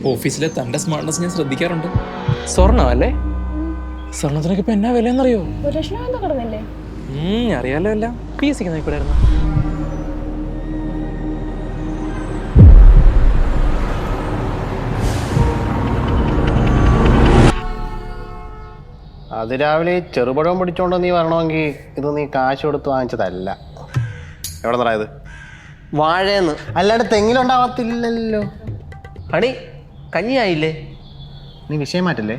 ഓഫീസിലെ തൻ്റെ സ്മാർട്ട്നെസ് ഞാൻ ശ്രദ്ധിക്കാറുണ്ട്. സ്വർണ്ണം അല്ലേ? സ്വർണത്തിനൊക്കെ ഇപ്പൊ എന്നാ വിലയെന്നറിയോ? 1,00,000 കിടന്നില്ലേ? അറിയാലോ എല്ലാം. PSC നോക്കിക്കൂടായിരുന്നു? അതിരാവിലെ ചെറുപഴം പിടിച്ചോണ്ട് നീ വരണമെങ്കിൽ ഇത് നീ കാശ് കൊടുത്ത് വാങ്ങിച്ചതല്ല. എവിടെ നിറയത്? വാഴയെന്ന്. അല്ലാണ്ട് തെങ്ങിലുണ്ടാവത്തില്ലല്ലോ. ഹണി കഞ്ഞിയായില്ലേ? നീ വിഷയം മാറ്റല്ലേ?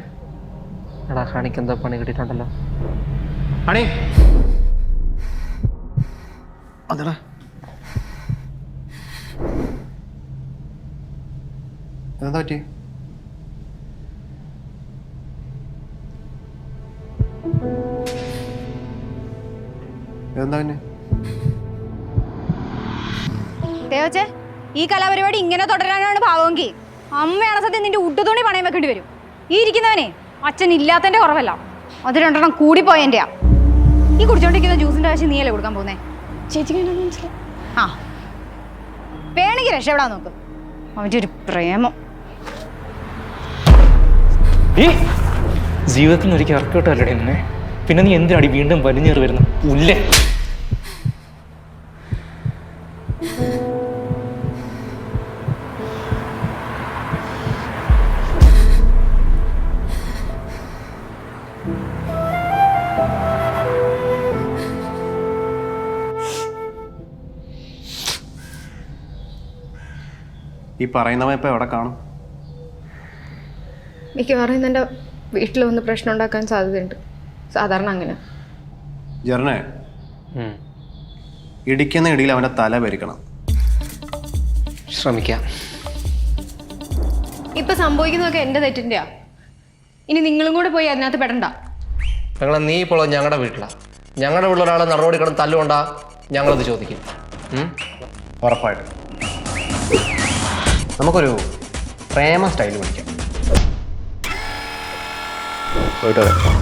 എടാ ഹണിക്ക് എന്താ പണി കിട്ടിയിട്ടുണ്ടല്ലോ. ഹണി അതെടാ എന്താ പറ്റി? എന്താ പിന്നെ? ദേവച്ചേ, ഈ കലാപരിപാടി ഇങ്ങനെ തുടരാനാണ് ഭാവമെങ്കിൽ അമ്മയാണ് സത്യം നിന്റെ ഉടുതുണി പണയം വെക്കേണ്ടി വരും. ഈ ഇരിക്കുന്നവനെ അച്ഛൻ ഇല്ലാത്തതിന്റെ കുറവല്ല, അത് 2 കൂടിപ്പോയ എന്റെയാ. ഈ കുടിച്ചോണ്ടിരിക്കുന്ന ജ്യൂസിന്റെ കാശ് നീയല്ലേ കൊടുക്കാൻ പോകുന്നേ? ചേച്ചിക്ക് മനസ്സിലായി. ആ വേണമെങ്കിൽ രക്ഷപ്പെടാൻ നോക്ക്. അവന്റെ ഒരു പ്രേമം. ജീവിതത്തിൽ ഒരിക്കൽ ഇറക്കിവിട്ടല്ലേ എന്നെ? പിന്നെ നീ എന്തിനാടി വീണ്ടും വലിഞ്ഞേറി വരുന്നു? ഉല്ലേ ഈ പറയുന്നവൻ ഇപ്പം എവിടെ കാണും? മിക്കവാറും എൻ്റെ വീട്ടിൽ വന്ന് പ്രശ്നം ഉണ്ടാക്കാൻ സാധ്യതയുണ്ട്. സാധാരണ അങ്ങനെ. ജെറിനെ, ഇടിക്കുന്ന ഇടിയിൽ അവൻ്റെ തല പെരിക്കണം. ശ്രമിക്കാം. ഇപ്പൊ സംഭവിക്കുന്നതൊക്കെ എൻ്റെ തെറ്റിൻ്റെയാ. ഇനി നിങ്ങളും കൂടെ പോയി അതിനകത്ത് പെടണ്ട. ഞങ്ങളെ നീ ഇപ്പോൾ ഞങ്ങളുടെ വീട്ടിലാണ്. ഞങ്ങളുടെ വീട്ടിൽ ഒരാളെ നടപടി കിടന്ന് തല്ലുകൊണ്ടാ ഞങ്ങളത് ചോദിക്കും. ഉറപ്പായിട്ടും നമുക്കൊരു പ്രേമ സ്റ്റൈൽ പിടിക്കാം. പോയിട്ട് വരാം.